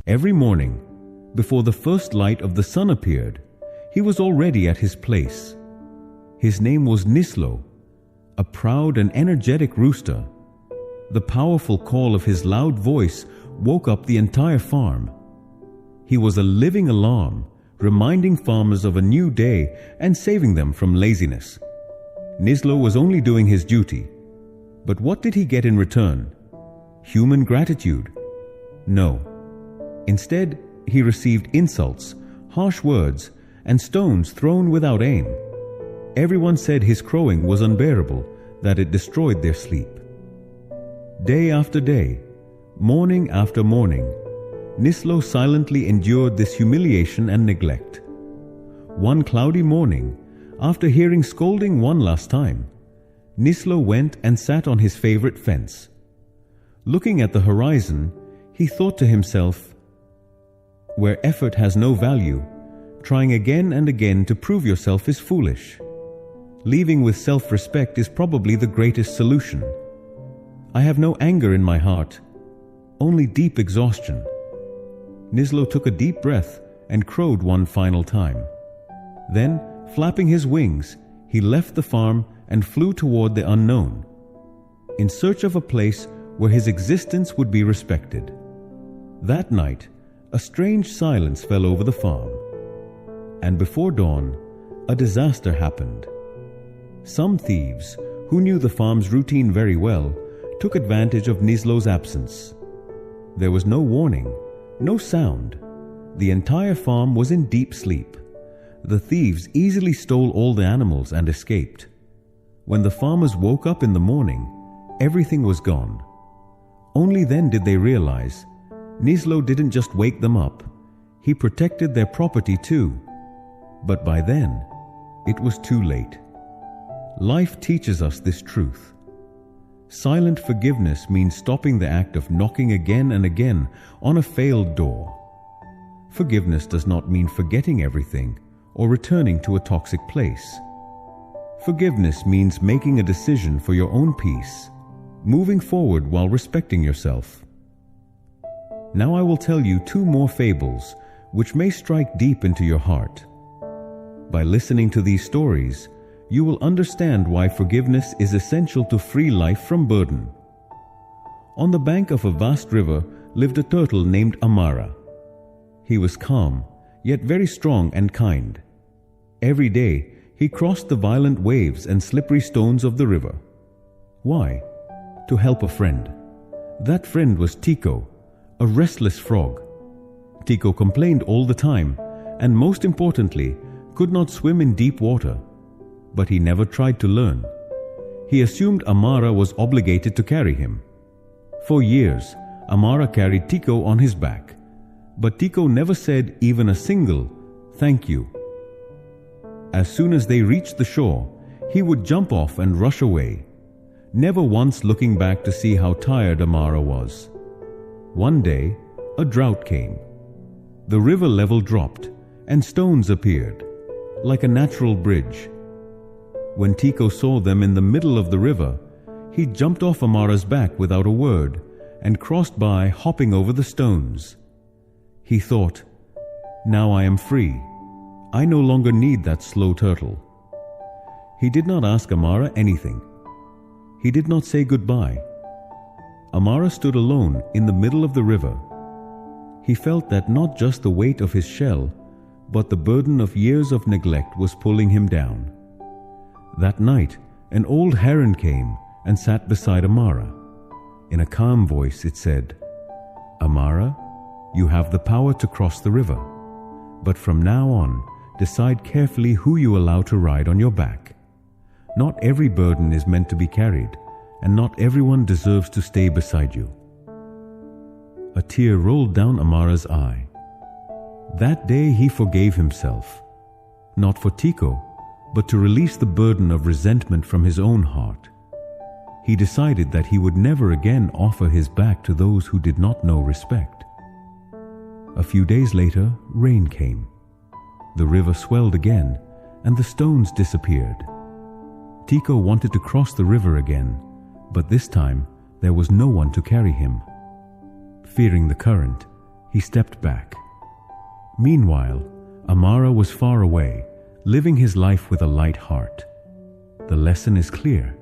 Every morning, before the first light of the sun appeared, he was already at his place. His name was Nislo, a proud and energetic rooster. The powerful call of his loud voice woke up the entire farm. He was a living alarm, reminding farmers of a new day and saving them from laziness. Nislo was only doing his duty. But what did he get in return? Human gratitude? No. Instead, he received insults, harsh words, and stones thrown without aim. Everyone said his crowing was unbearable, that it destroyed their sleep. Day after day, morning after morning, Nislo silently endured this humiliation and neglect. One cloudy morning, after hearing scolding one last time, Nislo went and sat on his favorite fence. Looking at the horizon, he thought to himself, "Where effort has no value, trying again and again to prove yourself is foolish. Leaving with self-respect is probably the greatest solution. I have no anger in my heart, only deep exhaustion." Nislo took a deep breath and crowed one final time. Then, flapping his wings, he left the farm and flew toward the unknown, in search of a place where his existence would be respected. That night, a strange silence fell over the farm, and before dawn, a disaster happened. Some thieves, who knew the farm's routine very well, took advantage of Nislo's absence. There was no warning, no sound. The entire farm was in deep sleep. The thieves easily stole all the animals and escaped. When the farmers woke up in the morning, everything was gone. Only then did they realize Nislo didn't just wake them up, he protected their property too. But by then, it was too late. Life teaches us this truth. Silent forgiveness means stopping the act of knocking again and again on a failed door. Forgiveness does not mean forgetting everything or returning to a toxic place. Forgiveness means making a decision for your own peace, moving forward while respecting yourself. Now I will tell you two more fables which may strike deep into your heart. By listening to these stories, you will understand why forgiveness is essential to free life from burden. On the bank of a vast river lived a turtle named Amara. He was calm, yet very strong and kind. Every day, he crossed the violent waves and slippery stones of the river. Why? To help a friend. That friend was Tico, a restless frog. Tico complained all the time, and most importantly, could not swim in deep water. But he never tried to learn. He assumed Amara was obligated to carry him. For years, Amara carried Tico on his back, but Tico never said even a single "thank you." As soon as they reached the shore, he would jump off and rush away, never once looking back to see how tired Amara was. One day, a drought came. The river level dropped, and stones appeared, like a natural bridge. When Tico saw them in the middle of the river, he jumped off Amara's back without a word and crossed by, hopping over the stones. He thought, "Now I am free. I no longer need that slow turtle." He did not ask Amara anything. He did not say goodbye. Amara stood alone in the middle of the river. He felt that not just the weight of his shell, but the burden of years of neglect was pulling him down. That night, an old heron came and sat beside Amara. In a calm voice it said, "Amara, you have the power to cross the river, but from now on, decide carefully who you allow to ride on your back. Not every burden is meant to be carried, and not everyone deserves to stay beside you." A tear rolled down Amara's eye. That day he forgave himself, not for Tico, but to release the burden of resentment from his own heart. He decided that he would never again offer his back to those who did not know respect. A few days later, rain came. The river swelled again, and the stones disappeared. Tico wanted to cross the river again, but this time there was no one to carry him. Fearing the current, He stepped back. Meanwhile, Amara was far away, living his life with a light heart. The lesson is clear.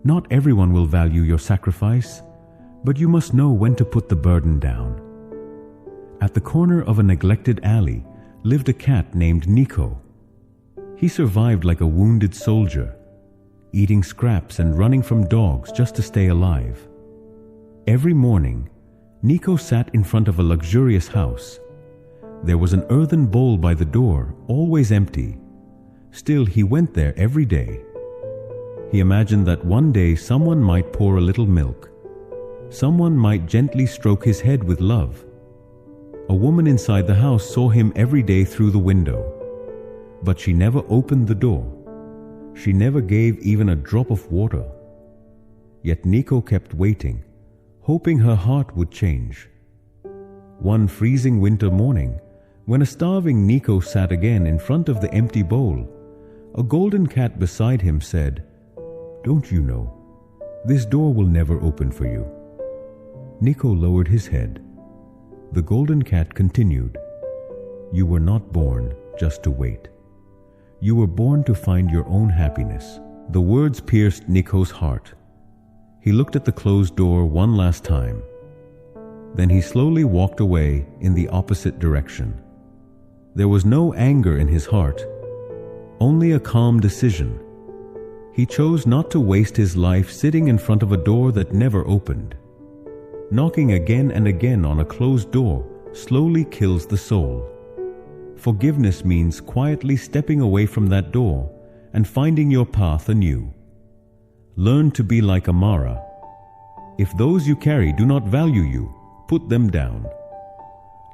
Not everyone will value your sacrifice, but you must know when to put the burden down. At the corner of a neglected alley lived a cat named Nico. He survived like a wounded soldier, eating scraps and running from dogs just to stay alive. Every morning, Nico sat in front of a luxurious house. There was an earthen bowl by the door, always empty. Still, he went there every day. He imagined that one day someone might pour a little milk. Someone might gently stroke his head with love. A woman inside the house saw him every day through the window. But she never opened the door. She never gave even a drop of water. Yet Nico kept waiting, hoping her heart would change. One freezing winter morning, when a starving Nico sat again in front of the empty bowl, a golden cat beside him said, "Don't you know, this door will never open for you." Nico lowered his head. The golden cat continued, "You were not born just to wait. You were born to find your own happiness." The words pierced Nico's heart. He looked at the closed door one last time. Then he slowly walked away in the opposite direction. There was no anger in his heart, only a calm decision. He chose not to waste his life sitting in front of a door that never opened. Knocking again and again on a closed door slowly kills the soul. Forgiveness means quietly stepping away from that door and finding your path anew. Learn to be like Amara. If those you carry do not value you, put them down.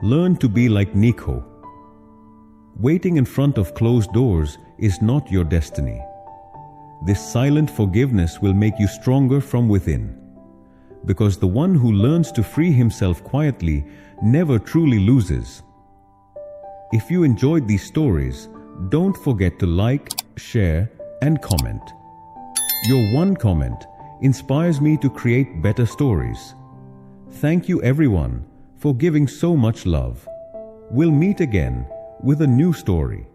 Learn to be like Nico. Waiting in front of closed doors is not your destiny. This silent forgiveness will make you stronger from within. Because the one who learns to free himself quietly never truly loses. If you enjoyed these stories, don't forget to like, share, and comment. Your one comment inspires me to create better stories. Thank you everyone for giving so much love. We'll meet again with a new story.